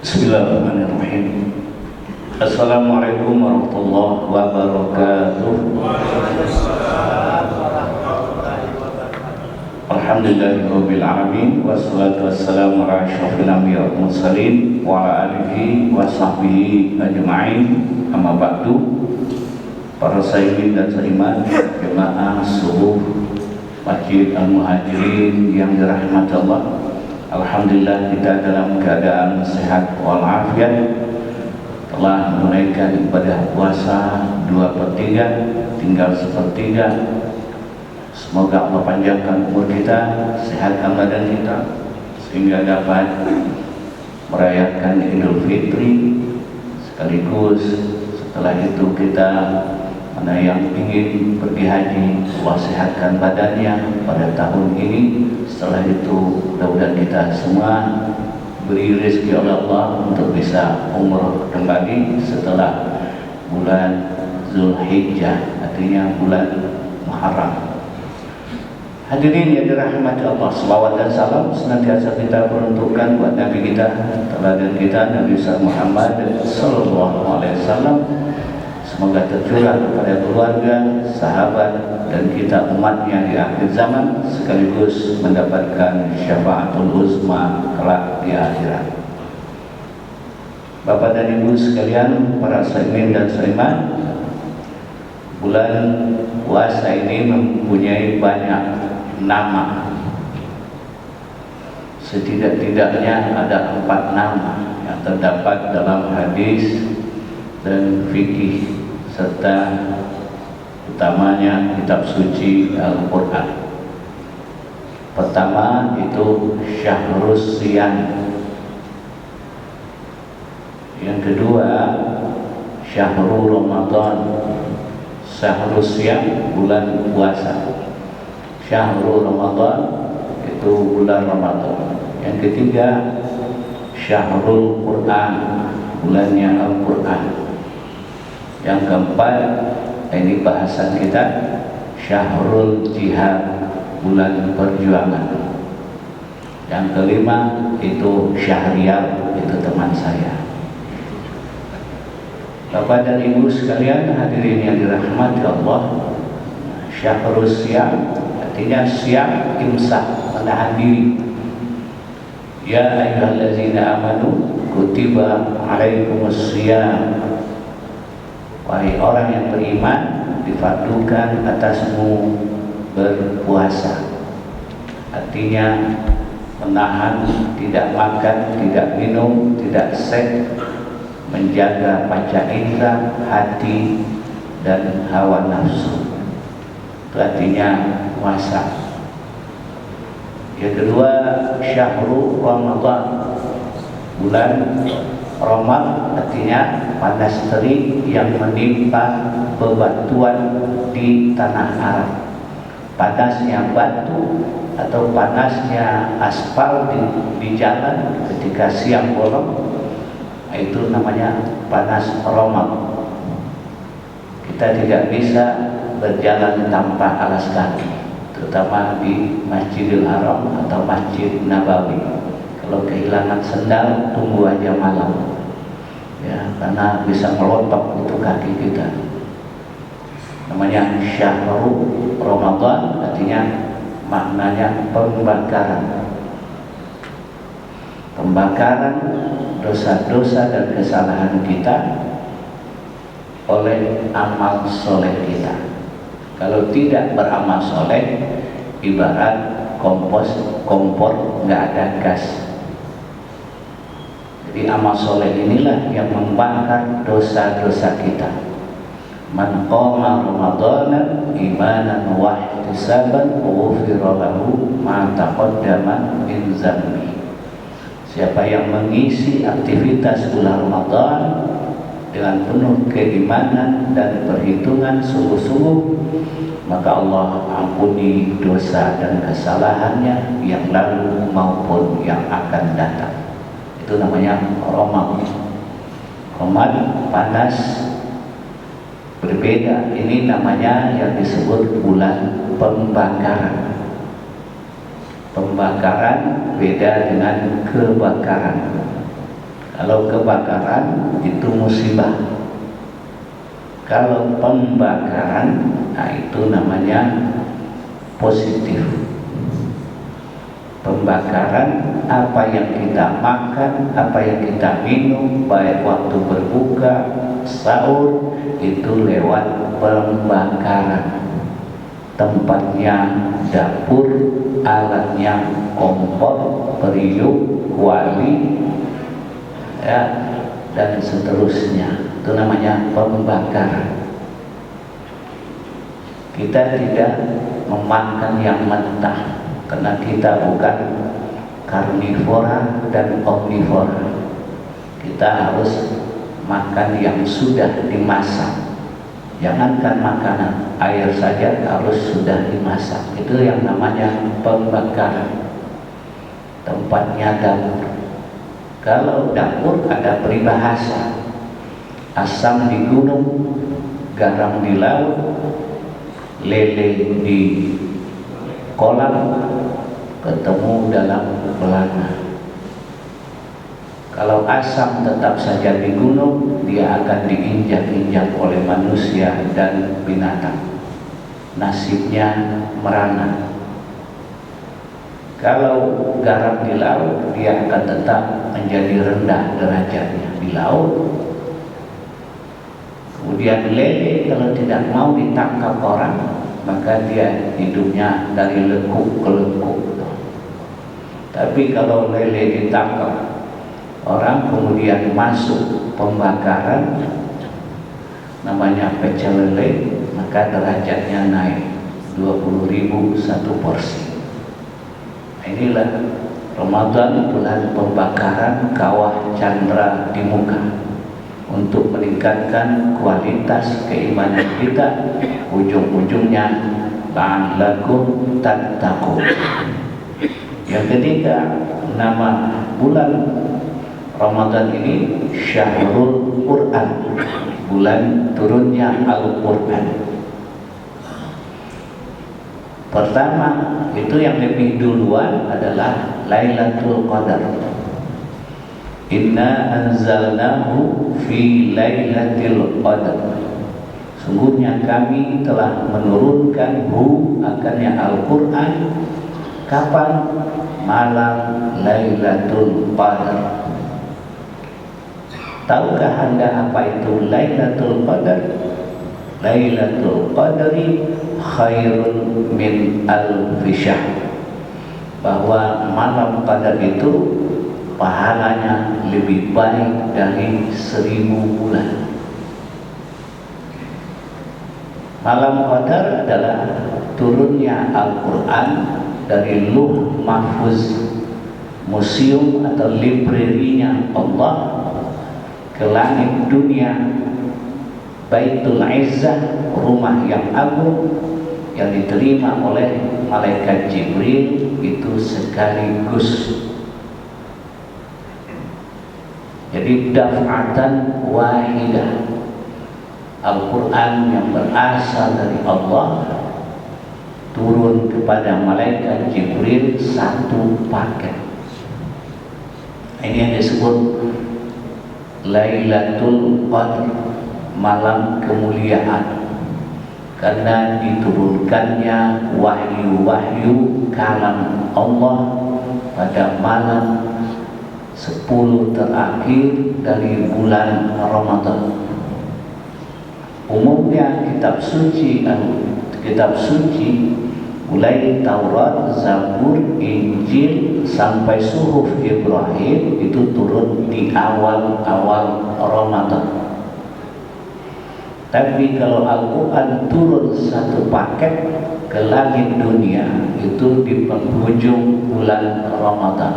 Bismillahirrahmanirrahim. Assalamualaikum warahmatullahi wabarakatuh. Alhamdulillahirabbil alamin wassalatu wassalamu ala asyrofil anbiya'i wal mursalin wa ala alihi wa sahbihi ajma'in. Amma ba'du. Para saimin dan saimat jemaah subuh Masjid Al-Muhajirin yang dirahmati Allah, alhamdulillah kita dalam keadaan sehat walafiat, telah menunaikan ibadah puasa 2/3, tinggal 1/3. Semoga Allah panjangkan umur kita, sehatkan badan kita, sehingga dapat merayakan Idul Fitri. Sekaligus setelah itu kita mana yang ingin pergi haji, Allah sehatkan badannya pada tahun ini. Setelah itu mudah-mudahan kita semua beri rezeki oleh Allah untuk bisa umrah kembali setelah bulan Zulhijjah, artinya bulan Muharram. Hadirin yang dirahmati Allah, selawat dan salam senantiasa kita peruntukkan buat Nabi kita, teladan kita, Nabi Muhammad sallallahu alaihi wasallam. Semoga tercurah kepada keluarga, sahabat, dan kita umatnya di akhir zaman, sekaligus mendapatkan syafaatul uzma kelak di akhirat. Bapak dan Ibu sekalian, para saimin dan saimat, bulan puasa ini mempunyai banyak nama. Setidak-tidaknya ada 4 nama yang terdapat dalam hadis dan fikih, serta utamanya kitab suci Al-Quran. Pertama itu Syahrus Siyam, yang kedua Syahrul Ramadan. Syahrus Siyam bulan puasa, Syahrul Ramadan itu bulan Ramadan. Yang ketiga Syahrul Quran, bulannya Al-Quran. Yang keempat, ini bahasan kita, Syahrul Jihad, bulan perjuangan. Yang kelima itu Syahrial, itu teman saya. Bapak dan Ibu sekalian, hadirin yang dirahmati Allah, Syahrul Siyam artinya siap, imsak, menahan diri. Ya ayyuhallazina amanu kutiba alaikumus siyam, wahai orang yang beriman, difardukan atasmu berpuasa. Artinya menahan, tidak makan, tidak minum, tidak seks, menjaga panca indera, hati, dan hawa nafsu. Itu artinya puasa. Yang kedua Syahrul Ramadan, bulan Ramadan, artinya panas terik yang menimpa bebatuan di tanah Arab. Panasnya batu atau panasnya aspal di jalan ketika siang bolong, itu namanya panas Ramadan. Kita tidak bisa berjalan tanpa alas kaki, terutama di Masjidil Haram atau Masjid Nabawi. Kalau kehilangan sendal, tunggu aja malam, ya, karena bisa melontok itu kaki kita. Namanya Syahrul Ramadan, artinya maknanya pembakaran. Pembakaran dosa-dosa dan kesalahan kita oleh amal soleh kita. Kalau tidak beramal soleh, ibarat kompor nggak ada gas. Jadi amal soleh inilah yang membakar dosa-dosa kita. Man qama ramadhana imanan wa ihtisaban ghufira lahu ma taqaddama min dzambi. Siapa yang mengisi aktivitas bulan Ramadan dengan penuh keimanan dan perhitungan sungguh-sungguh, maka Allah ampuni dosa dan kesalahannya yang lalu maupun yang akan datang. Itu namanya Ramadan. Ramadan panas, berbeda. Ini namanya yang disebut bulan pembakaran. Pembakaran beda dengan kebakaran. Kalau kebakaran itu musibah. Kalau pembakaran, nah itu namanya positif. Pembakaran apa yang kita makan, apa yang kita minum, baik waktu berbuka, sahur, itu lewat pembakaran. Tempatnya dapur, alatnya kompor, periuk, kuali, ya, dan seterusnya. Itu namanya pembakaran. Kita tidak memakan yang mentah karena kita bukan karnivora dan omnivora. Kita harus makan yang sudah dimasak. Jangankan makanan, air saja harus sudah dimasak. Itu yang namanya pembakaran. Tempatnya dapur. Kalau dapur ada peribahasa. Asam di gunung, garam di laut, lele di kolam, ketemu dalam belanga. Kalau asam tetap saja di gunung, dia akan diinjak-injak oleh manusia dan binatang. Nasibnya merana. Kalau garam di laut, dia akan tetap menjadi rendah derajatnya di laut. Kemudian lele kalau tidak mau ditangkap orang, maka dia hidupnya dari lekuk ke lekuk. Tapi kalau lele ditangkap orang kemudian masuk pembakaran, namanya pecel lele, maka derajatnya naik 20.000 satu porsi. Inilah Ramadan, bulan pembakaran kawah candra di muka, untuk meningkatkan kualitas keimanan kita. Ujung-ujungnya la'allakum tattaqun. Yang ketiga, nama bulan Ramadan ini Syahrul Quran, bulan turunnya Al-Quran. Pertama, itu yang lebih duluan adalah Lailatul Qadar. Inna anzalnahu fi Lailatul Qadar. Sungguhnya kami telah menurunkan akannya Al-Quran kapan? Malam Lailatul Qadar. Tahukah Anda apa itu Lailatul Qadar? Lailatul Qadri khairun min alfi syahr. Bahwa malam Qadar itu pahalanya lebih baik dari 1000 bulan. Malam Qadar adalah turunnya Al-Quran dari Lauh Mahfuz, museum atau librarinya Allah, ke langit dunia, Baitul Izzah, rumah yang agung yang diterima oleh malaikat Jibril itu sekaligus. Jadi daf'atan wahidah. Al-Quran yang berasal dari Allah turun kepada malaikat Jibril satu paket. Ini yang disebut Lailatul Qadar, malam kemuliaan, karena diturunkannya wahyu-wahyu kalam Allah pada malam 10 terakhir dari bulan Ramadan. Umumnya kitab suci mulai Taurat, Zabur, Injil sampai Suhuf Ibrahim itu turun di awal-awal Ramadan. Tapi kalau Al-Quran turun satu paket ke langit dunia itu di penghujung bulan Ramadan.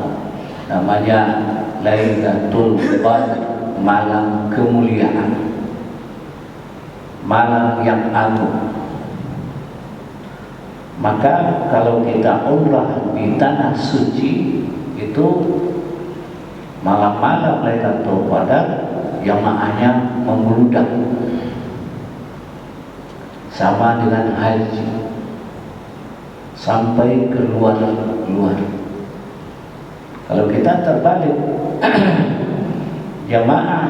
Namanya Lailatul Qadar, malam kemuliaan, malam yang agung. Maka kalau kita umrah di tanah suci itu malam-malam Lailatul Qadar jamaahnya membludak, sama dengan haji, sampai ke luar. Kalau kita terbalik jamaah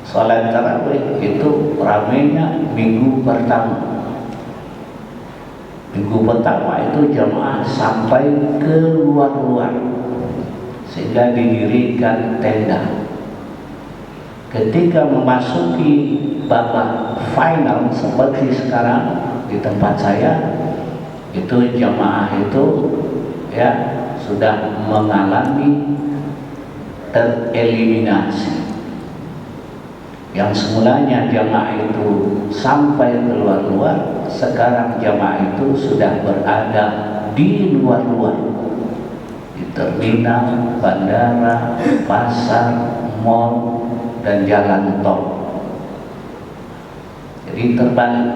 sholat tarawih itu ramainya minggu pertama. Minggu pertama itu jamaah sampai ke luar-luar sehingga didirikan tenda. Ketika memasuki babak final seperti sekarang di tempat saya, itu jamaah itu ya sudah mengalami tereliminasi. Yang semulanya jamaah itu sampai ke luar-luar, sekarang jamaah itu sudah berada di luar-luar, di terminal, bandara, pasar, mal, dan jalan tol. Jadi terbalik.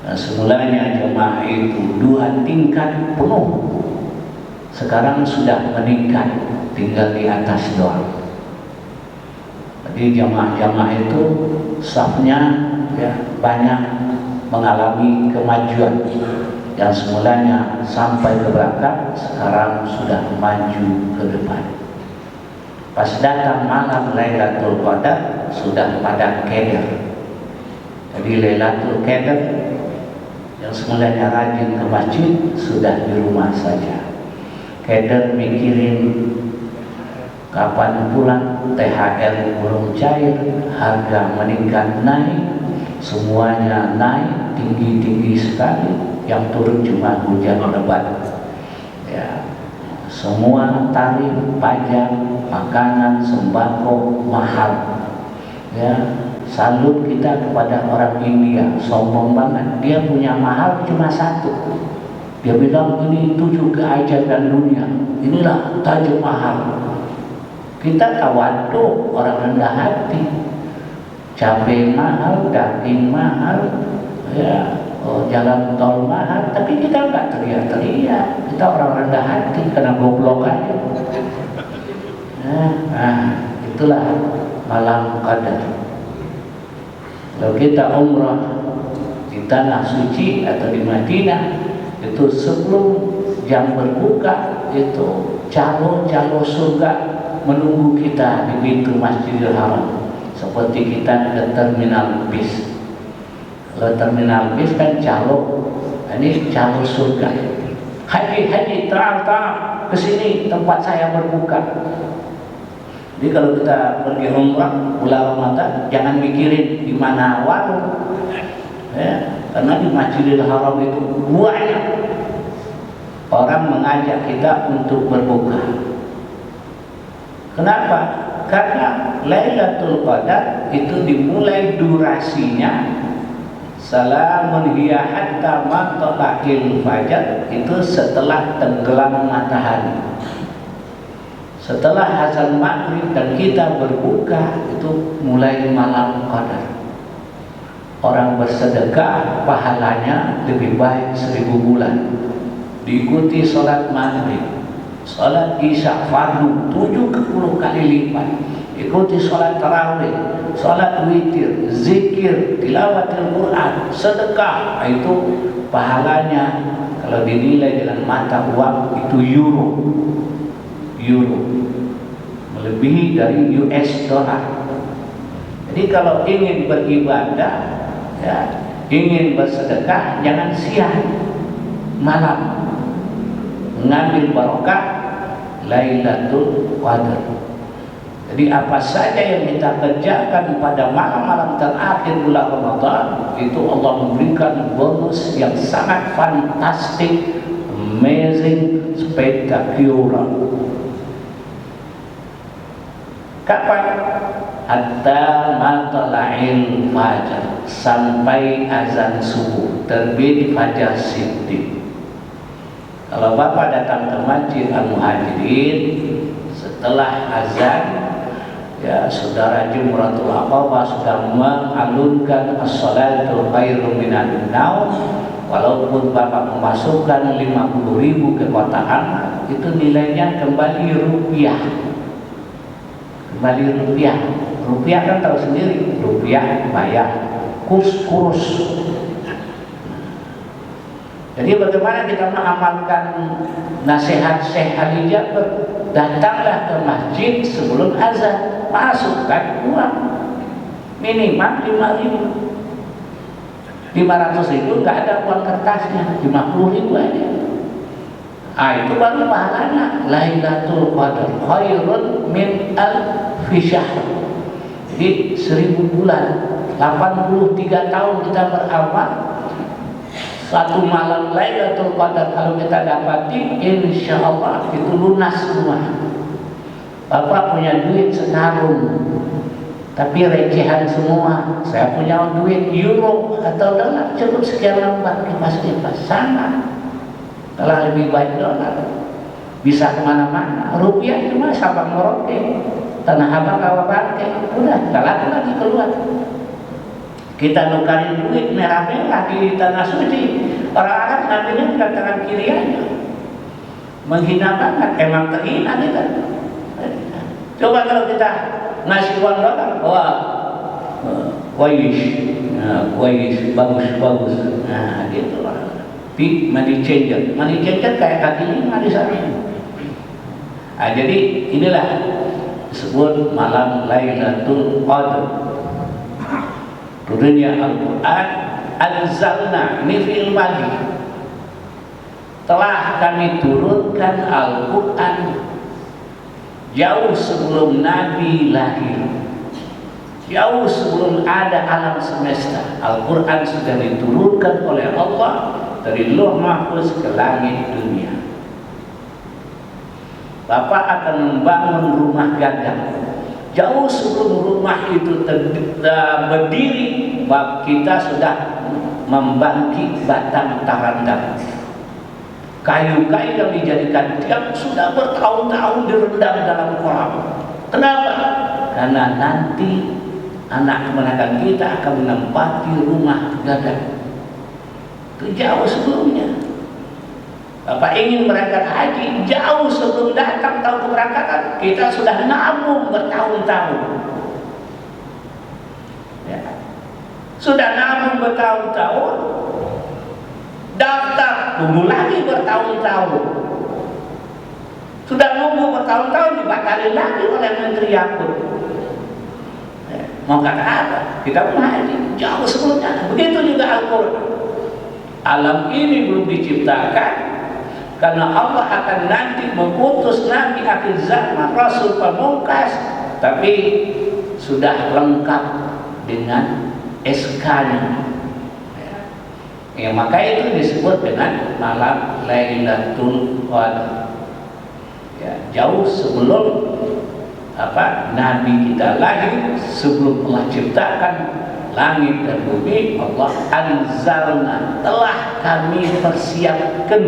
Nah, semulanya jemaah itu 2 tingkat penuh, sekarang sudah meningkat, tinggal di atas doang. Jadi jemaah-jemaah itu safnya ya, banyak mengalami kemajuan. Yang semulanya sampai ke belakang, sekarang sudah maju ke depan. Pas datang malam Lailatul Qadar, sudah pada keder. Jadi Lailatul Qadar yang semulanya rajin ke masjid sudah di rumah saja. Keder mikirin kapan pulang, THR belum cair, harga meningkat naik, semuanya naik tinggi-tinggi sekali. Yang turun cuma hujan lebat. Ya, semua tarif, pajak, makanan, sembako mahal. Ya, salut kita kepada orang India, sombong banget. Dia punya mahal cuma 1. Dia bilang ini 7 keajaiban dunia. Inilah Taj Mahal. Kita tawaduk, orang rendah hati. Cabai mahal, daging mahal, ya, jalan tol mahal, tapi kita nggak teriak-teriak. Kita orang rendah hati, kena goblok aja. Nah, itulah malam qadar. Kalau kita umrah di tanah suci atau di Madinah, itu sebelum jam berbuka itu calo-calo surga menunggu kita di pintu Masjidil Haram. Seperti kita ke terminal bis. Kalau terminal bis kan calo, ini calo surga. Haji, terang ke sini tempat saya berbuka. Jadi kalau kita pergi umrah bulan Ramadan, jangan mikirin di mana warung, ya, karena di Masjidil Haram itu banyak orang mengajak kita untuk berbuka. Kenapa? Karena Lailatul Qadar itu dimulai durasinya salamun hiya hatta matla'il fajar, itu setelah tenggelam matahari. Setelah azan maghrib dan kita berbuka, itu mulai malam qadar. Orang bersedekah pahalanya lebih baik 1000 bulan. Diikuti sholat maghrib, sholat isya fardu 70 kali lipat, ikuti sholat tarawih, sholat witir, zikir, tilawatil Quran, sedekah, itu pahalanya kalau dinilai dengan mata uang itu euro melebihi dari US dollar. Jadi kalau ingin beribadah, ya, ingin bersedekah, jangan siang, malam, mengambil barokah Lailatul Qadar. Jadi apa saja yang kita kerjakan pada malam-malam terakhir bulan Ramadan, itu Allah memberikan bonus yang sangat fantastik, amazing, spektakuler. Kapan? Hatta matla'il fajar, sampai azan subuh, terbit fajar siddiq. Kalau Bapak datang ke Masjid Al-Muhajirin setelah azan, ya, saudara Jumratul Aqabah sudah mengalunkan as-salatu khairum minan naum. Walaupun Bapak memasukkan 50.000 ke kotak amal, itu nilainya kembali rupiah. Kembali rupiah. Rupiah kan tahu sendiri, rupiah bayar kurs. Jadi bagaimana kita mengamalkan nasihat Syekh Ali Jabir? datanglah ke masjid sebelum azan, masukkan uang minimal 500.000, nggak ada uang kertasnya, 50.000 aja. Itu baru pahalanya. Lailatul Qadar khairun min alfi syahr. Jadi 1000 bulan, 83 tahun kita beramal, satu malam Lailatul Qadar kalau kita dapati, insya Allah itu lunas semua. Bapak punya duit sekarung, tapi recehan semua. Saya punya duit euro atau dolar, cukup sekian lembar, kipas-kipas sama. Kalau lebih baik dolar, bisa kemana-mana. Rupiah cuma Sabang Merauke, Tanah Abang Kawabangke, udah nggak laku lagi keluar. Kita nukarin duit merah-merah di tanah suci, orang Arab ngambilnya dengan tangan kiri aja. Menghina banget, emang terhina kita. Coba kalau kita ngasih uang dolar, wah, Wais, bagus. Nah, gitu lah. Money changer kayak kaki lima di sana. Jadi inilah disebut malam Lailatul Qadar. Turunnya Al-Quran, anzalna, ini fi'il madhi. Telah kami turunkan Al-Quran jauh sebelum Nabi lahir, jauh sebelum ada alam semesta. Al-Quran sudah diturunkan oleh Allah dari Lauh Mahfuz ke langit dunia. Bapak akan membangun rumah gagah. Jauh sebelum rumah itu berdiri, kita sudah membangkit batang tarandang. Kayu-kayu yang dijadikan tiang sudah bertahun-tahun direndam dalam kolam. Kenapa? Karena nanti anak keponakan kita akan menempati rumah gagah. Itu jauh sebelumnya. Bapak ingin berangkat haji, jauh sebelum datang tahun keberangkatan, kita sudah nabung bertahun-tahun. Ya. Sudah nabung bertahun-tahun, daftar, tunggu lagi bertahun-tahun. Sudah nunggu bertahun-tahun, dibatalin lagi oleh Menteri Yakut. Ya. Mau kata apa? Kita pun haji, jauh sebelumnya. Begitu juga Al-Quran. Alam ini belum diciptakan, karena Allah akan nanti mengutus Nabi akhir zaman, Rasul pamungkas, tapi sudah lengkap dengan SK-nya. Ya, maka itu disebut dengan malam Lailatul Qadar. Ya, jauh sebelum Nabi kita lahir, sebelum Allah ciptakan langit dan bumi, Allah anzalna, telah kami persiapkan,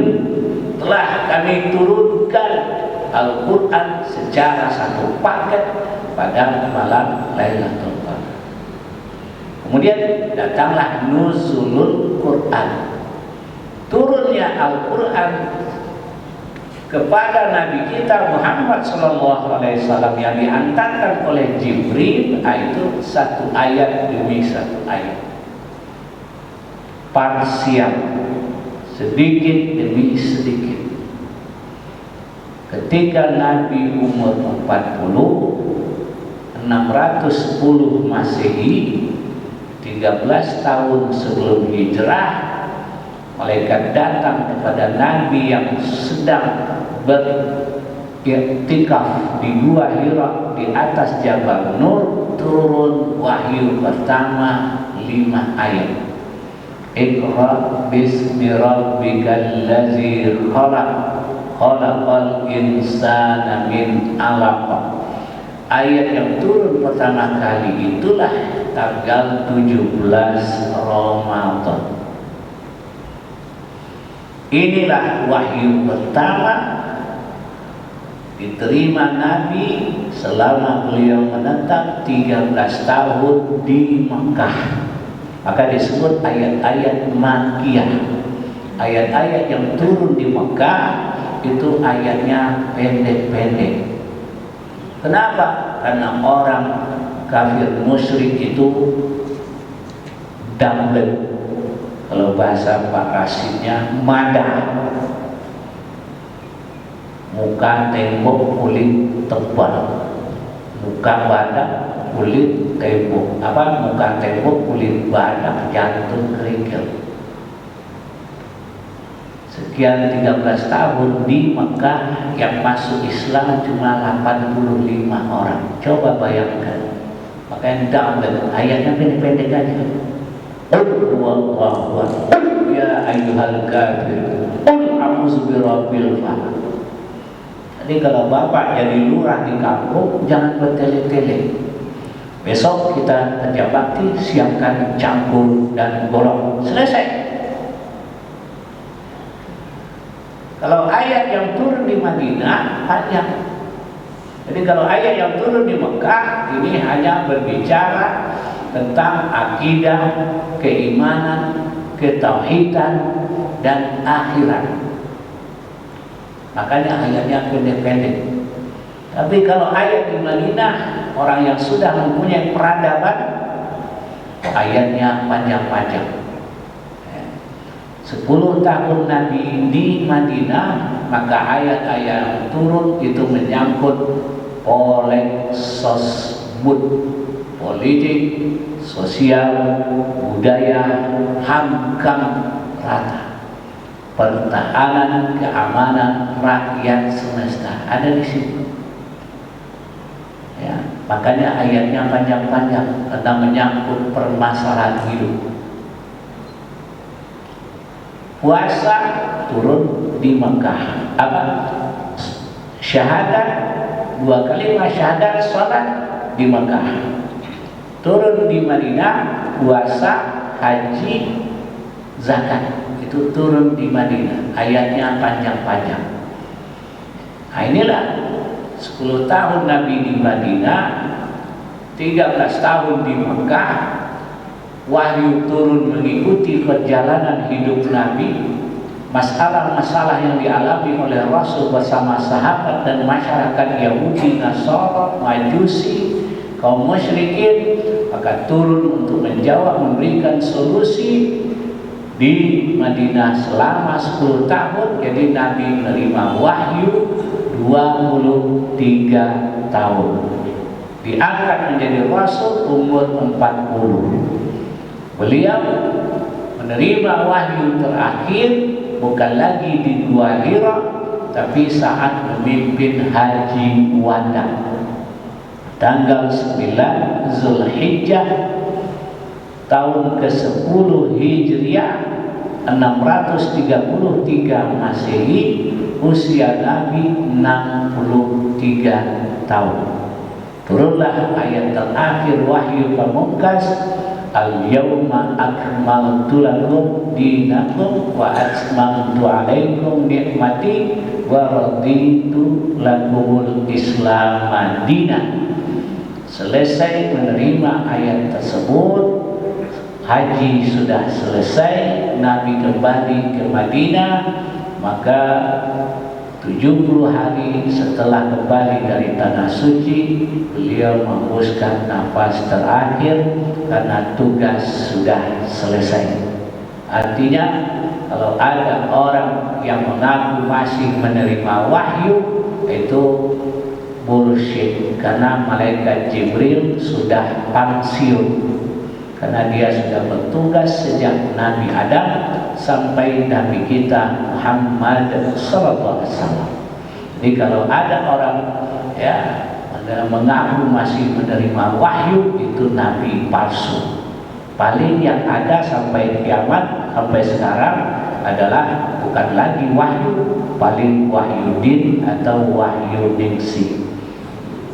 telah kami turunkan Al-Quran secara satu paket pada malam Lailatul Qadar. Kemudian datanglah nuzulul Quran, turunnya Al-Quran kepada Nabi kita Muhammad SAW yang diantarkan oleh Jibril, itu satu ayat demi satu ayat, parsial, sedikit demi sedikit. Ketika Nabi umur 40, 610 Masehi, 13 tahun sebelum hijrah, malaikat datang kepada Nabi yang sedang beriktikaf di Gua Hira di atas Jabal Nur. Turun wahyu pertama 5 ayat. Iqra bismi rabbikal ladzi khalaq, khalaqal insana min 'alaq. Ayat yang turun pertama kali itulah tanggal 17 Ramadan. Inilah wahyu pertama diterima Nabi selama beliau menetap 13 tahun di Mekah. Maka disebut ayat-ayat Makkiyah. Ayat-ayat yang turun di Mekah itu ayatnya pendek-pendek. Kenapa? Karena orang kafir musyrik itu dambet, kalau bahasa Pak Rasidnya madah. muka tembok kulit tebal, muka badak kulit tembok muka tembok kulit badak jantung kerikil. Sekian 13 tahun di Mekah yang masuk Islam cuma 85 orang. Coba bayangkan. Makanya download ayatnya pendek-pendek aja. Allahu akbar. Ya ayyuhal kafir. A'udzu birabbil falaq. Jadi kalau bapak jadi lurah di kampung jangan bertele-tele. Besok kita kerja bakti, siapkan cangkul dan golok. Selesai. Kalau ayat yang turun di Madinah panjang. Jadi kalau ayat yang turun di Mekah ini hanya berbicara tentang akidah, keimanan, ketauhidan dan akhirat. Makanya ayatnya pendek-pendek. Tapi kalau ayat di Madinah, orang yang sudah mempunyai peradaban, ayatnya panjang-panjang. 10 tahun Nabi di Madinah, maka ayat-ayat turun itu menyangkut sosbud, politik, sosial, budaya, hamkam rata, pertahanan, keamanan rakyat semesta ada di situ. Ya, makanya ayatnya panjang-panjang tentang menyangkut permasalahan hidup. Puasa turun di Mekah. Syahadat 2 kalimat syahadat salat di Mekah. Turun di Madinah, puasa, haji, zakat itu turun di Madinah. Ayatnya panjang-panjang. Nah inilah 10 tahun Nabi di Madinah, 13 tahun di Mekah. Wahyu turun mengikuti perjalanan hidup Nabi, masalah-masalah yang dialami oleh Rasul bersama sahabat dan masyarakat Yahudi, Nasara, Majusi, kaum musyrikin, maka turun untuk menjawab, memberikan solusi di Madinah selama 10 tahun. Jadi Nabi menerima wahyu 23 tahun. Diangkat menjadi Rasul umur 40. Beliau menerima wahyu terakhir bukan lagi di Gua Hira, tapi saat memimpin haji wada tanggal 9 Zulhijjah tahun ke-10 Hijriah 633 Masehi, usia Nabi 63 tahun. Turunlah ayat terakhir wahyu pamungkas, Al-yawma akmaltu lakum dinakum wa atmamtu alaikum ni'mati wa raditu lakumul Islam madina. Selesai menerima ayat tersebut, haji sudah selesai, Nabi kembali ke Madinah. Maka 70 hari setelah kembali dari Tanah Suci, beliau menghembuskan nafas terakhir karena tugas sudah selesai. Artinya kalau ada orang yang mengaku masih menerima wahyu, itu bullshit, karena malaikat Jibril sudah pensiun, karena dia sudah bertugas sejak Nabi Adam sampai Nabi kita Muhammad sallallahu alaihi wasallam. Jadi kalau ada orang mengaku masih menerima wahyu, itu nabi palsu. Paling yang ada sampai kiamat sampai sekarang adalah bukan lagi wahyu, paling wahyudin atau wahyu ningsi.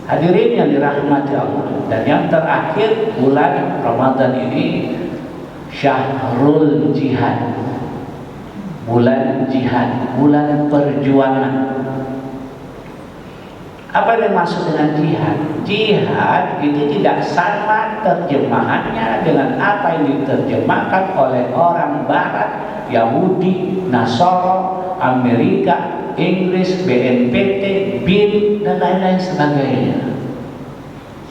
Hadirin yang dirahmati Allah, dan yang terakhir bulan Ramadan ini Syahrul Jihad, bulan jihad, bulan perjuangan. Apa yang dimaksud dengan jihad? Jihad itu tidak sama terjemahannya dengan apa yang diterjemahkan oleh orang Barat, Yahudi, Nasara, Amerika, Inggris, BNPT, BIN, dan lain-lain sebagainya.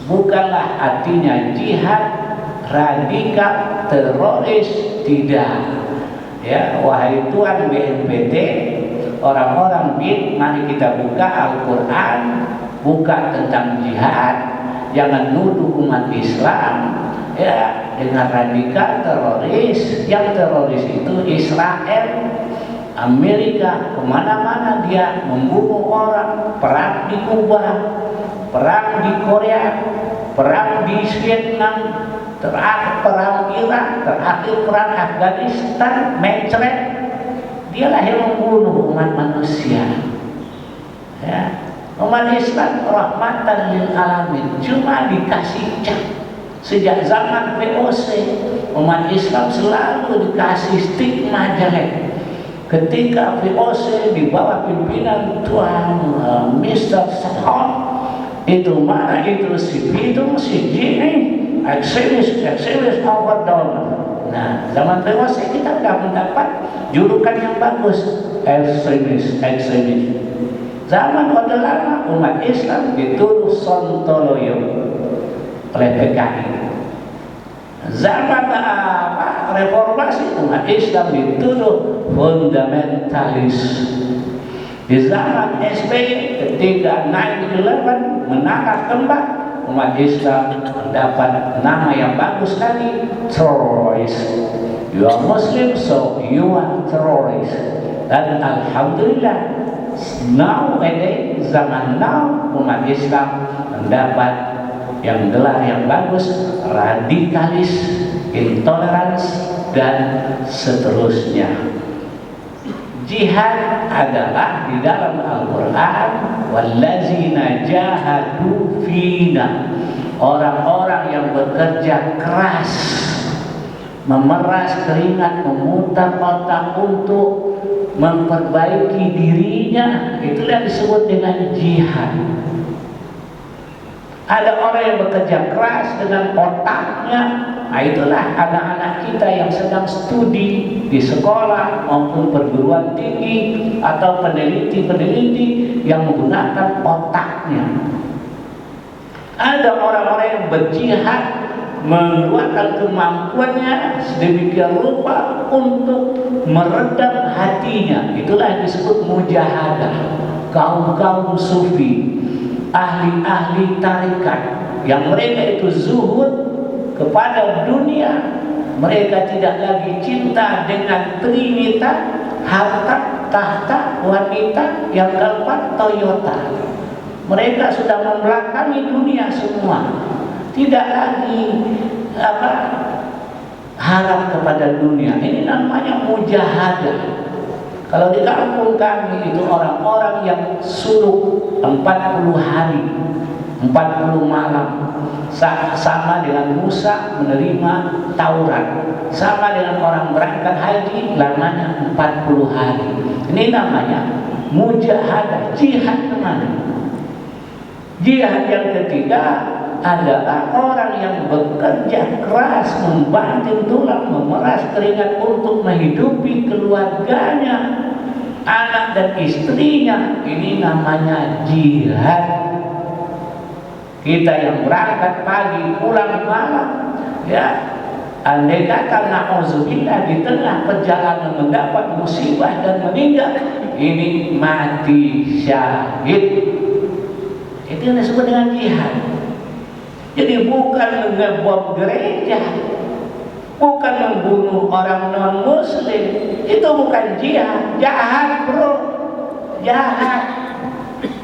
Bukanlah artinya jihad radikal, teroris, tidak. Ya, wahai Tuhan BNPT, orang-orang bin, mari kita buka Al-Quran, buka tentang jihad, jangan nuduh umat Islam ya dengan radikal teroris. Yang teroris itu Israel, Amerika, kemana-mana dia membunuh orang, perang di Kuba, perang di Korea, perang di Vietnam, terakhir perang Irak, terakhir perang Afghanistan, mencret. Dialah yang membunuh umat manusia. Ya. Umat Islam rahmatan lil alamin, cuma dikasih cap. Sejak zaman VOC, umat Islam selalu dikasih stigma jelek. Ketika VOC di bawah pimpinan Tuan Mr. Sadhon, itu mana itu si Bidung, si Jini, ekstremis overdone. Nah, zaman VOC kita sudah mendapat julukan yang bagus, ekstremis. Zaman Orde Lama umat Islam dituduh sontoloyo oleh PKI. Zaman reformasi umat Islam dituduh fundamentalis. Di zaman SBY ketika 9/11 menangkap kembang, umat Islam mendapat nama yang bagus lagi, teroris. You are Muslim, so you are terrorist. Dan alhamdulillah, nowadays, zaman now, umat Islam mendapat yang gelar yang bagus, radikalis, intolerans, dan seterusnya. Jihad adalah di dalam Al-Quran, wallazina jahadu fina, orang-orang yang bekerja keras, memeras keringat, memutar otak untuk memperbaiki dirinya, itulah disebut dengan jihad. Ada orang yang bekerja keras dengan otaknya, nah itulah anak-anak kita yang sedang studi di sekolah maupun perguruan tinggi atau peneliti-peneliti yang menggunakan otaknya. Ada orang-orang yang berjihad, mengeluarkan kemampuannya sedemikian rupa untuk meredam hatinya, itulah yang disebut mujahadah. Kaum-kaum sufi, ahli-ahli tarikat yang mereka itu zuhud kepada dunia, mereka tidak lagi cinta dengan trinitas, harta, tahta, wanita, yang keempat Toyota. Mereka sudah membelakangi dunia semua, tidak lagi harap kepada dunia. Ini namanya mujahadah. Kalau di kampung kami itu orang-orang yang suluk 40 hari, 40 malam, sama dengan Musa menerima Taurat, sama dengan orang berangkat haji lamanya 40 hari. Ini namanya mujahadah, jihad kemana? Jihad yang ketiga adalah orang yang bekerja keras, membanting tulang, memeras keringat untuk menghidupi keluarganya, anak dan istrinya. Ini namanya jihad. Kita yang berangkat pagi pulang malam, ya, andai kata na'udzubillah di tengah perjalanan mendapat musibah dan meninggal, ini mati syahid. Itu yang disebut dengan jihad. Jadi bukan ngebom gereja, bukan membunuh orang non-muslim, itu bukan jihad. Jahat bro, jahat.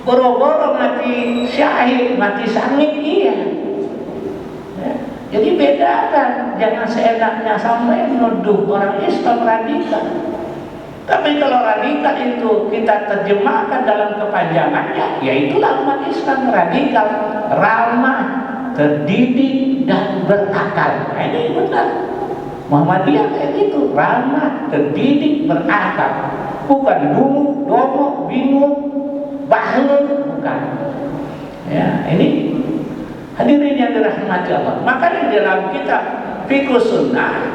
Boro-boro mati syahid, mati sangit, iya. Ya. Jadi bedakan, jangan seenaknya sampai menuduh orang Islam radikal. Tapi kalau radikal itu kita terjemahkan dalam kepanjangannya, ya itulah umat Islam radikal, ramah, terdidik, dan berakal. Nah, ini benar. Muhammadiyah kayak gitu, ramah, terdidik, berakal. Bukan dulu, domo, bingung, bahlul, bukan. Ya, ini hadirin yang dirahmati Allah. Maka di dalam kitab Fiqh Sunnah,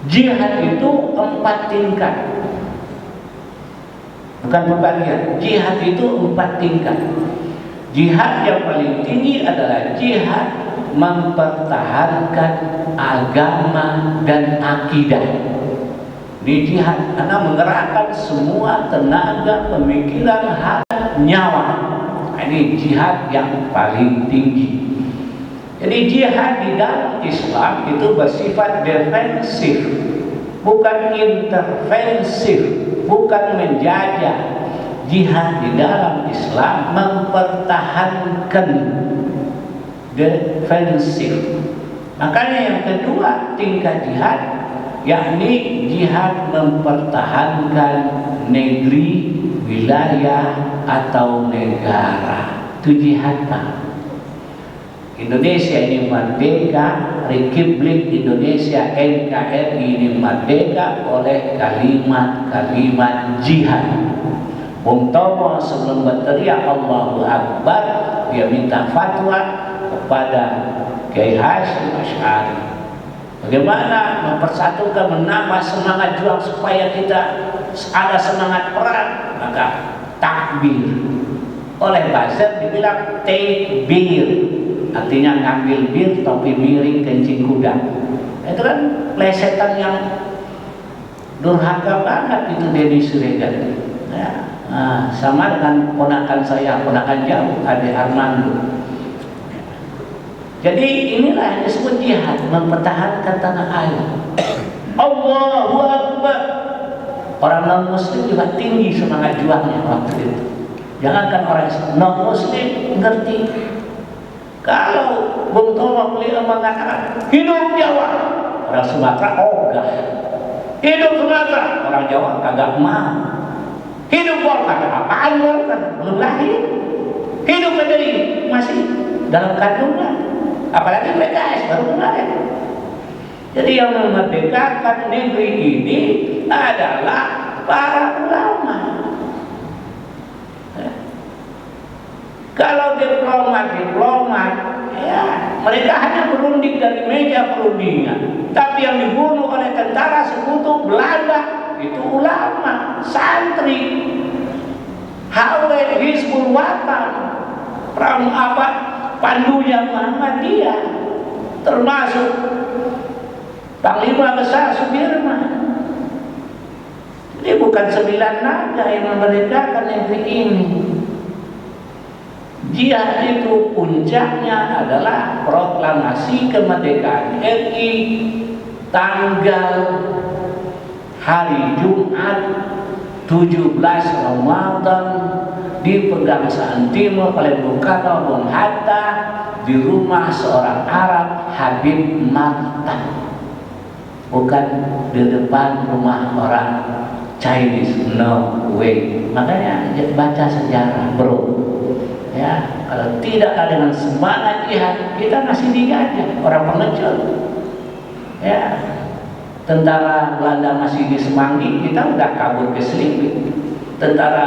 jihad itu 4 tingkat. Bukan pembagian. Jihad itu 4 tingkat. Jihad yang paling tinggi adalah jihad mempertahankan agama dan akidah. Di jihad karena menggerakkan semua tenaga, pemikiran, hati, nyawa. Ini jihad yang paling tinggi. Jadi jihad di dalam Islam itu bersifat defensif, bukan intervensif, bukan menjajah. Jihad di dalam Islam mempertahankan, defensif. Makanya yang kedua tingkat jihad, yakni jihad mempertahankan negeri, wilayah atau negara. Itu jihad. Indonesia ini merdeka, Republik Indonesia NKRI ini merdeka oleh kalimat-kalimat jihad. Bung Tomo sebelum berteriak Allahu Akbar, dia minta fatwa kepada Kiai Hasyim Asy'ari. Bagaimana mempersatukan, menambah semangat juang supaya kita ada semangat perang? Maka takbir. Oleh buzzer dibilang takbir, artinya ngambil bir topi miring kencing kuda. Itu kan plesetan yang durhaka banget itu Denny Siregar. Ya. Nah, sama dengan ponakan saya, ponakan jauh, Ade Armando. Jadi inilah yang disebut jihad, mempertahankan tanah air. Allahu Akbar. Orang non muslim juga tinggi semangat juangnya waktu itu. Jangankan orang non muslim ngerti. Kalau Bung Tomo beliau mengatakan hidup Jawa, orang Sumatera ogah. Hidup Sumatera, orang Jawa kagak mau. Hidup Golkar, apaan Golkar? Belum lahir. Hidup PDI masih dalam kandungan. Apalagi PKS baru kemarin. Jadi yang memerdekakan negeri ini adalah para ulama. Kalau diplomat, ya mereka hanya berunding dari meja perundingan. Tapi yang dibunuh oleh tentara sekutu Belanda itu ulama, santri, Hawel Hizbul Watan, pandunya Muhammadiyah, termasuk Panglima Besar Sudirman. Ini bukan 9 naga yang memerdekakan negeri ini. Jihad itu puncaknya adalah proklamasi kemerdekaan RI tanggal hari Jumat 17 Ramadan di Pegangsaan Timur oleh Bung Karno, Bung Hatta, di rumah seorang Arab, Habib Marta, bukan di depan rumah orang Chinese. No way. Makanya baca sejarah, bro. Ya, kalau tidak ada dengan semangat jihad, kita masih dijajah orang pengecut. Ya, tentara Belanda masih di Semanggi, kita udah kabur ke Selipit. Tentara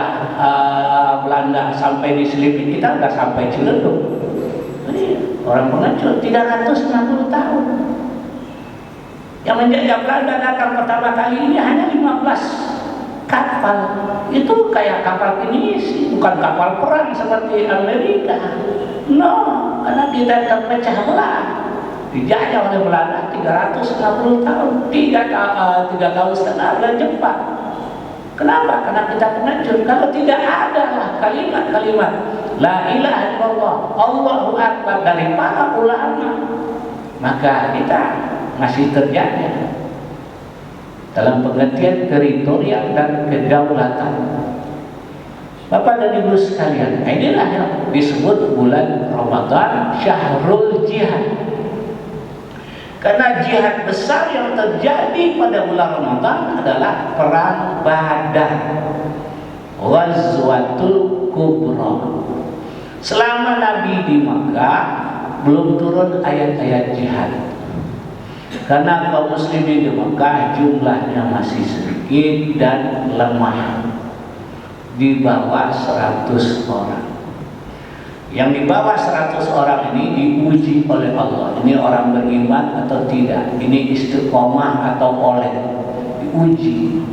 Belanda sampai di Selipit, kita udah sampai Ciledug. Jadi orang pengecut 360 tahun. Yang menjajah Belanda datang pertama kali ini hanya 15 kapal. Itu kayak kapal pinisi, bukan kapal perang seperti Amerika. No, karena kita terpecah belah. Dijajah oleh Belanda 360 tahun, 3 tahun setengah oleh Jepang. Kenapa? Karena kita pengecut. Kalau tidak ada kalimat-kalimat La ilaha illallah, Allahu Akbar dari para ulama, maka kita masih terjadi dalam pengertian teritorial dan kedaulatan. Bapak dan Ibu sekalian, inilah yang disebut bulan Ramadan Syahrul Jihad. Karena jihad besar yang terjadi pada bulan Ramadan adalah perang Badar, Ghazwatul Kubra. Selama Nabi di Makkah belum turun ayat-ayat jihad. Karena kaum muslimin di Makkah jumlahnya masih sedikit dan lemah, di bawah 100 orang. Yang di bawah 100 orang ini diuji oleh Allah. Ini orang beriman atau tidak, ini istiqomah atau oleh, diuji.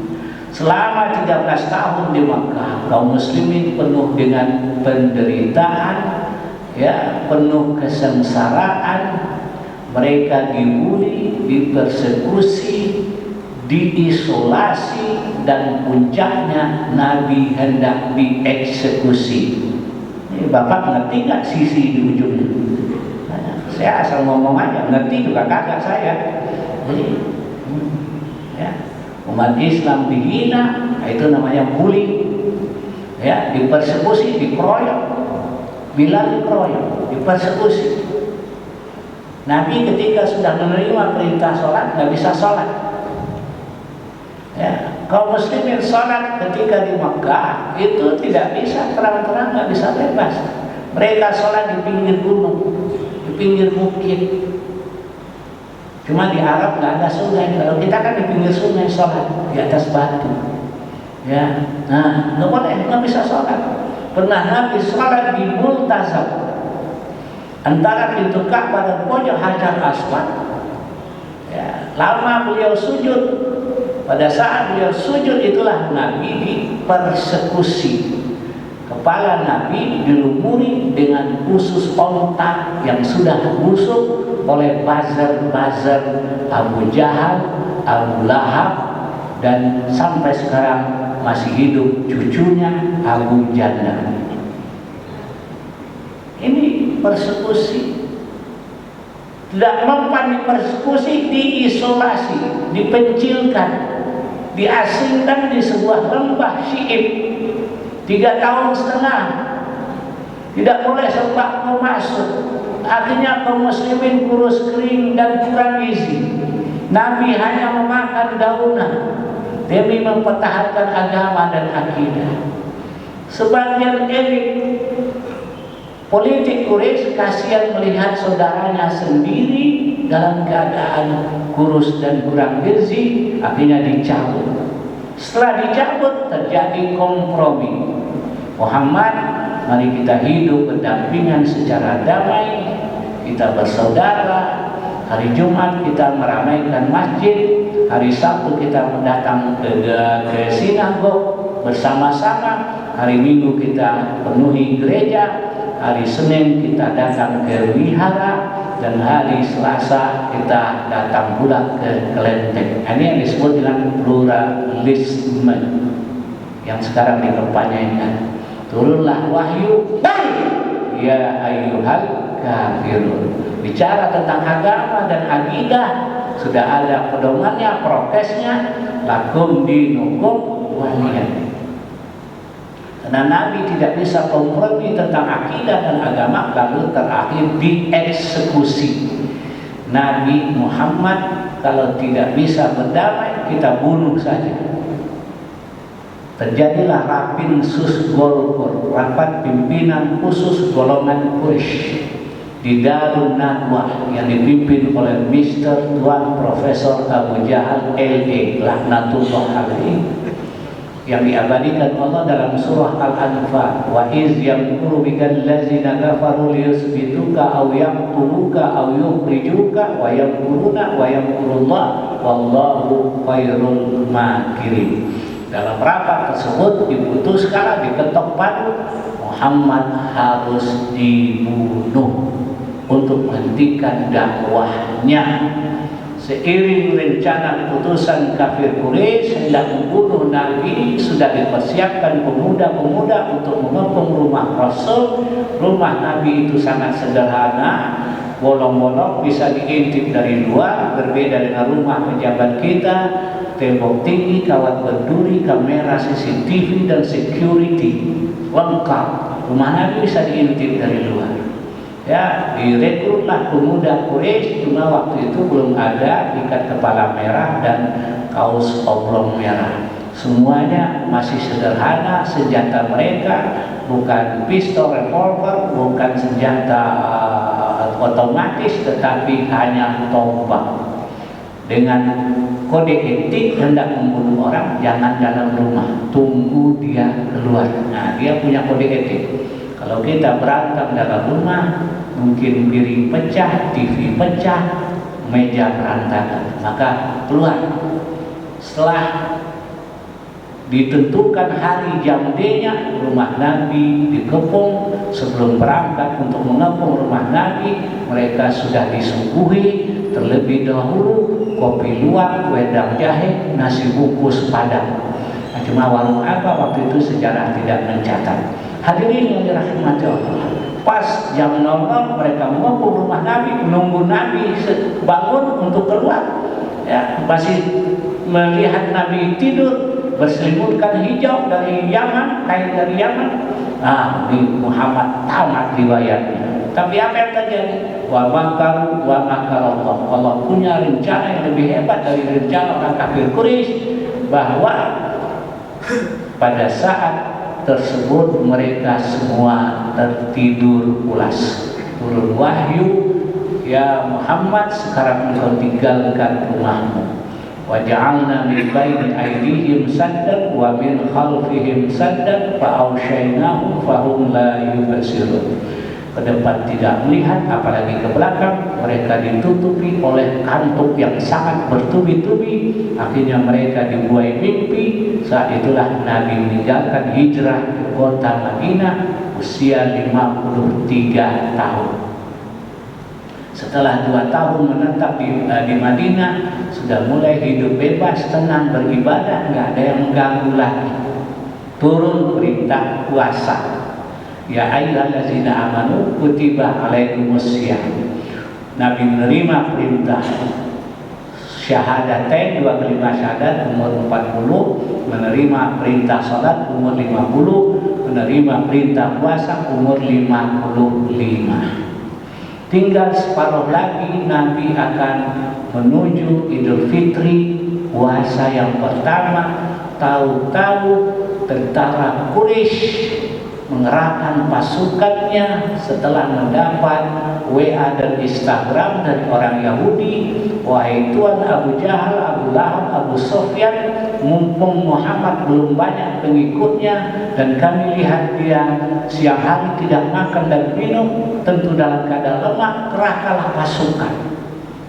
Selama 13 tahun di Makkah, kaum muslimin penuh dengan penderitaan, ya, penuh kesengsaraan. Mereka dibuli, dipersekusi, diisolasi, dan puncaknya Nabi hendak dieksekusi. Ini Bapak ngerti nggak sisi di ujungnya? Saya asal ngomong aja, ngerti juga kagak saya. Jadi, ya, umat Islam dihina, itu namanya bully. Ya, dipersekusi, dikeroyok. Bilal dikeroyok, dipersekusi. Nabi ketika sudah menerima perintah sholat, nggak bisa sholat. Ya, kaum muslimin sholat ketika di Makkah itu tidak bisa terang-terang, nggak bisa bebas. Mereka sholat di pinggir gunung, di pinggir bukit. Cuma di Arab nggak ada sungai. Kalau kita kan di pinggir sungai sholat, di atas batu. Ya, nah nggak boleh, nggak bisa sholat. Pernah Nabi sholat di Multazam, antara pintu Ka'bah dan pojok Hajar Aswad. Ya, lama beliau sujud. Pada saat beliau sujud itulah Nabi dipersekusi. Kepala Nabi dilumuri dengan usus onta yang sudah busuk oleh buzzer-buzzer Abu Jahal, Abu Lahab, dan sampai sekarang masih hidup cucunya Abu Jandal. Ini persekusi. Tidak mempan dipersekusi, diisolasi, dipencilkan, diasingkan di sebuah lembah Syi'ib 3 tahun setengah. Tidak boleh sembako masuk. Akhirnya kaum muslimin kurus kering dan kurang gizi. Nabi hanya memakan daunan demi mempertahankan agama dan akidah. Sebagian elit politik Quraisy kasihan melihat saudaranya sendiri dalam keadaan kurus dan kurang gizi, akhirnya dicabut. Setelah dicabut terjadi kompromi. Muhammad, mari kita hidup berdampingan secara damai, kita bersaudara. Hari Jumat kita meramaikan masjid, hari Sabtu kita datang ke sinagog bersama-sama, hari Minggu kita penuhi gereja, hari Senin kita datang ke wihara, dan hari Selasa kita datang pula ke kelenteng. Ini yang disebut dengan pluralisme yang sekarang dikampanyekan. Turunlah wahyu, ya ayyuhal kafirun. Bicara tentang agama dan akidah sudah ada pedomannya, prokesnya, lakum dinukum waliyadin. Karena Nabi tidak bisa kompromi tentang akidah dan agama, lalu terakhir dieksekusi. Nabi Muhammad kalau tidak bisa berdamai, kita bunuh saja. Terjadilah Rapinsus Golkor, rapat pimpinan khusus golongan Quraisy di Darun Nadwah yang dipimpin oleh Mr. Tuan Profesor Abu Jahal LA laknatullah alaihi, yang diabadikan Allah dalam surah Al-Anfal, wa iz yamkuru bikal ladzina kafaru liyusbituka aw yaqtuluka aw yukhrijuka wa yamkuruna wa yamkurullah wallahu khairul makirin. Dalam rapat tersebut diputuskan, diketok palu, Muhammad harus dibunuh untuk menghentikan dakwahnya. Seiring rencana keputusan kafir Quraisy hendak membunuh Nabi, sudah dipersiapkan pemuda-pemuda untuk mengepung rumah Rasul. Rumah Nabi itu sangat sederhana, bolong-bolong, bisa diintip dari luar, berbeda dengan rumah pejabat kita. Tembok tinggi, kawat berduri, kamera CCTV dan security lengkap. Rumah Nabi bisa diintip dari luar. Ya, direkrutlah pemuda Quraisy, cuma waktu itu belum ada ikat kepala merah dan kaos oblong merah. Semuanya masih sederhana. Senjata mereka bukan pistol revolver, bukan senjata otomatis, tetapi hanya tombak. Dengan kode etik, hendak membunuh orang jangan dalam rumah, tunggu dia keluar. Nah, dia punya kode etik. Kalau kita berantem dalam rumah, mungkin piring pecah, TV pecah, meja berantakan, maka keluar. Setelah ditentukan hari jam D-nya, rumah Nabi dikepung. Sebelum berangkat untuk mengepung rumah Nabi, mereka sudah disuguhi terlebih dahulu kopi luwak, wedang jahe, nasi bungkus padang. Nah, cuma warung apa waktu itu sejarah tidak mencatat. Hadirin yang dirahmati Allah, pas jam 00 mereka mau ke rumah Nabi, menunggu Nabi bangun untuk keluar. Ya, masih melihat Nabi tidur berselimutkan hijau dari Yaman, kain dari Yaman. Ini Muhammad tamat riwayatnya. Tapi apa yang terjadi? Wa makaru wa makarallah. Allah punya rencana yang lebih hebat dari rencana orang kafir Quraisy, bahwa pada saat tersebut mereka semua tertidur pulas. Turun wahyu, ya Muhammad, sekarang engkau tinggalkan rumahmu. Wa ja'alna min baini aydihim saddan wa min khalfihim saddan fa awshaynahum fahum la yubsirun. Ke depan tidak melihat, apalagi ke belakang. Mereka ditutupi oleh kantuk yang sangat bertubi-tubi. Akhirnya mereka dibuai mimpi. Saat itulah Nabi meninggalkan hijrah ke kota Madinah usia 53 tahun. Setelah 2 tahun menetap di Madinah, sudah mulai hidup bebas, tenang, beribadah, nggak ada yang mengganggu lagi. Turun perintah puasa. Ya ayyuhallazina amanu kutiba alaikumussyam. Nabi menerima perintah syahadatain, 2 kalimat syahadat umur 40, menerima perintah salat umur 50, menerima perintah puasa umur 55. Tinggal separuh lagi Nabi akan menuju Idul Fitri, puasa yang pertama. Tahu-tahu tentara Quraisy mengerahkan pasukannya setelah mendapat WA dan Instagram dari orang Yahudi. Wahai Tuan Abu Jahal, Abu Lahab, Abu Sufyan, mumpung Muhammad belum banyak pengikutnya dan kami lihat dia siang hari tidak makan dan minum, tentu dalam keadaan lemah, kerahkanlah pasukan.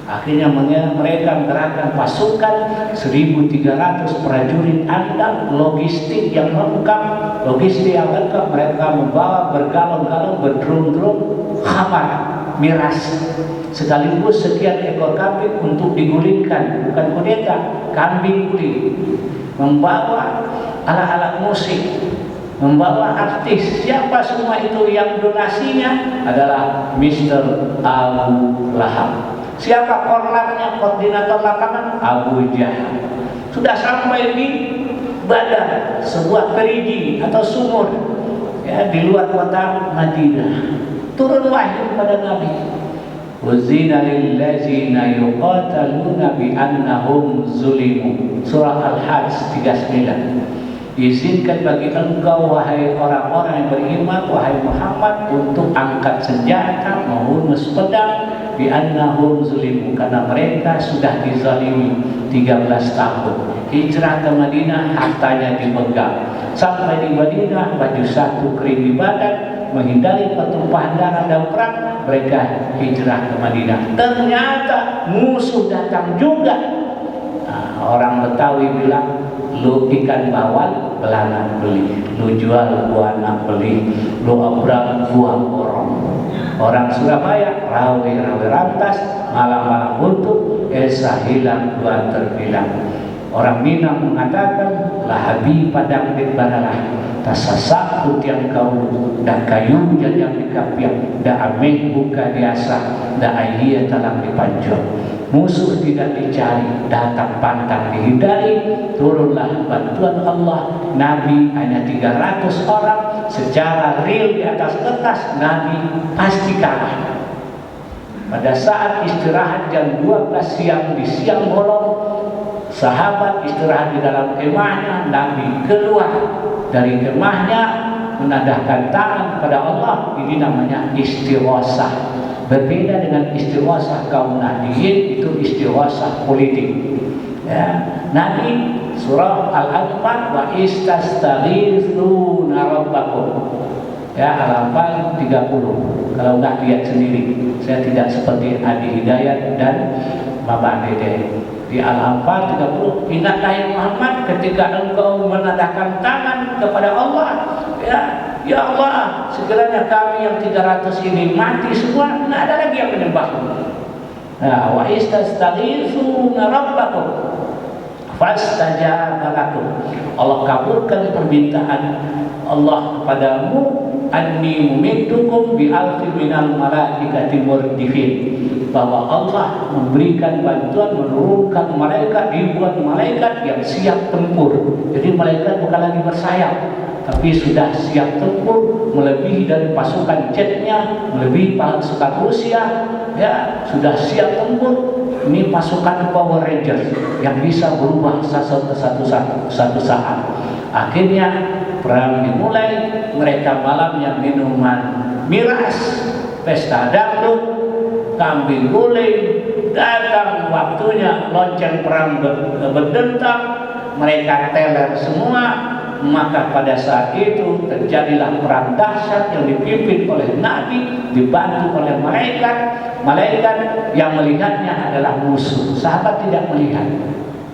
Akhirnya mereka menggerakkan pasukan 1.300 prajurit andal, logistik yang lengkap. Mereka membawa bergalon-galon, berdrum-drum khamar, miras, sekaligus sekian ekor kambing untuk digulingkan, bukan kudeta, kambing guling. Membawa alat-alat musik, membawa artis. Siapa semua itu? Yang donasinya adalah Mr. Abu Lahab. Siapa korlapnya, koordinator lapangan? Abu Jahal. Sudah sampai di Badar, sebuah perigi atau sumur, ya, di luar kota Madinah. Turun wahyu pada Nabi. Uzina lillazina yuqataluna bi annahum zulimu. Surah Al-Hajj 39. Izinkan bagi engkau, wahai orang-orang yang beriman, wahai Muhammad, untuk angkat senjata, menghunus pedang, bi annahum zulimu, karena mereka sudah dizalimi 13 tahun. Hijrah ke Madinah, hartanya dipegang. Sampai di Madinah, baju satu kering di badan, menghindari pertumpahan darah dan perang. Mereka hijrah ke Madinah. Ternyata musuh datang juga. Orang Betawi bilang, lu ikan bawal, belanak beli. Lu jual, gua anak beli. Lu obrak, gua borong. Orang Surabaya, rawi-rawi rantas, malam-malam buntu, esa hilang, dua terbilang. Orang Minang mengatakan, lahabi padang di baralah, tasasakut yang kau, dah kayu yang dikapiak, dah ameh buka biasa, dah ayah talang dipanjang. Musuh tidak dicari, datang pantang dihindari. Turunlah bantuan Allah. Nabi hanya 300 orang. Secara real di atas kertas, Nabi pasti kalah. Pada saat istirahat jam 12 siang di siang bolong, sahabat istirahat di dalam kemahnya. Nabi keluar dari kemahnya, menadahkan tangan kepada Allah. Ini namanya istighosah. Berbeda dengan istighosah kaum Nahdliyin, itu istighosah politik. Ya. Nabi surah Al-Anfal, wa istastaghithuna rabbakum. Ya, Al-Anfal 30. Kalau nggak lihat sendiri, saya tidak seperti Adi Hidayat dan Bapak Dede. Di Al-Anfal 30, ingatlah ya Muhammad ketika engkau menadahkan tangan kepada Allah, ya Allah, sekiranya kami yang 300 ini mati semua, tidak ada lagi yang menyembahmu. Nah, wa istastaghitsuna rabbakum fastajaba lakum. Allah kabulkan permintaan Allah kepadamu, anni mumiddukum bi alfin minal malaikati murdifin, bahwa Allah memberikan bantuan, menurunkan malaikat, ribuan malaikat yang siap tempur. Jadi malaikat bukan lagi bersayap, tapi sudah siap tempur, melebihi dari pasukan jetnya, melebihi pasukan Rusia, ya sudah siap tempur. Ini pasukan Power Rangers yang bisa berubah satu saat. Akhirnya perang dimulai, mereka malamnya minuman miras, pesta dangdut, kambing guling, datang waktunya lonceng perang berdentang, mereka teler semua. Maka pada saat itu terjadilah perang dahsyat yang dipimpin oleh Nabi, dibantu oleh malaikat yang melihatnya adalah musuh. Sahabat tidak melihat,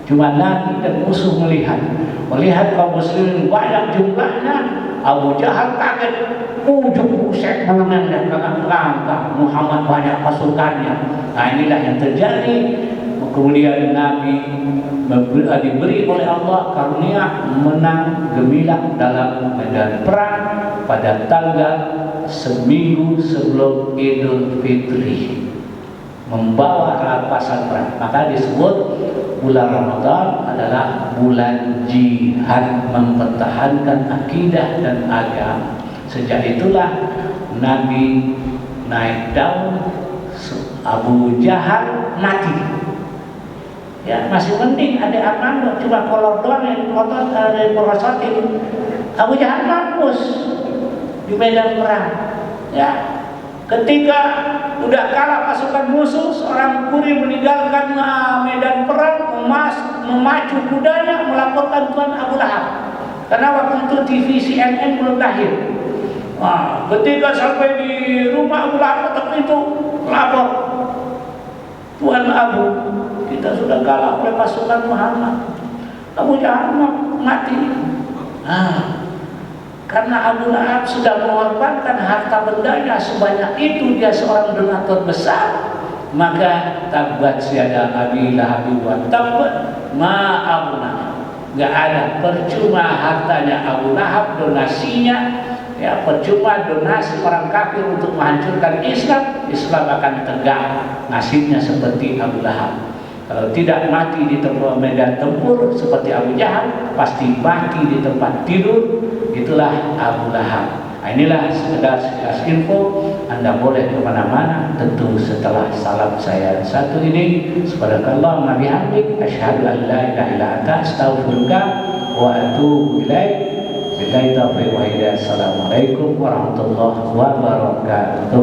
cuma Nabi dan musuh melihat kaum muslimin banyak jumlahnya. Abu Jahal kaget, ujung buset bulan dan langkah Muhammad banyak pasukannya. Nah, inilah yang terjadi. Kemudian Nabi diberi oleh Allah karunia menang gemilang dalam medan perang pada tanggal seminggu sebelum Idul Fitri, membawa rampasan perang. Maka disebut bulan Ramadan adalah bulan jihad, mempertahankan akidah dan agama. Sejak itulah Nabi naik daun, Abu Jahal mati. Ya, masih mending ada Armando, cuma kolor doang yang kotor dari perosotin. Abu Jahal mampus di medan perang. Ya, ketika udah kalah pasukan musuh, seorang kuri meninggalkan medan perang, memacu kudanya melaporkan Tuan Abu Lahab. Karena waktu itu TV CNN belum lahir. Nah, ketika sampai di rumah Abu Lahab ketuk itu, lapor, Tuan Abu, kita sudah kalah oleh pasukan Muhammad. Abu Jahal mati. Karena Abu Lahab sudah mengorbankan harta bendanya sebanyak itu, dia seorang donatur besar, maka tabat siada Abi Lahab wa tab ma abna. Gak ada, percuma hartanya Abu Lahab, donasinya, ya percuma donasi orang kafir untuk menghancurkan Islam. Islam akan tegak, nasibnya seperti Abu Lahab. Kalau tidak mati di tempat medan tempur seperti Abu Jahal, pasti mati di tempat tidur. Itulah Abu Lahab. Nah, inilah sekedar info. Anda boleh kemana-mana, tentu setelah salam saya satu ini. Subhanallah wa bihamdik, asyhadu an la ilaha illa anta, astaghfiruka wa atubu ilaik. Billahi taufiq wa hidayah. Assalamualaikum warahmatullahi wabarakatuh.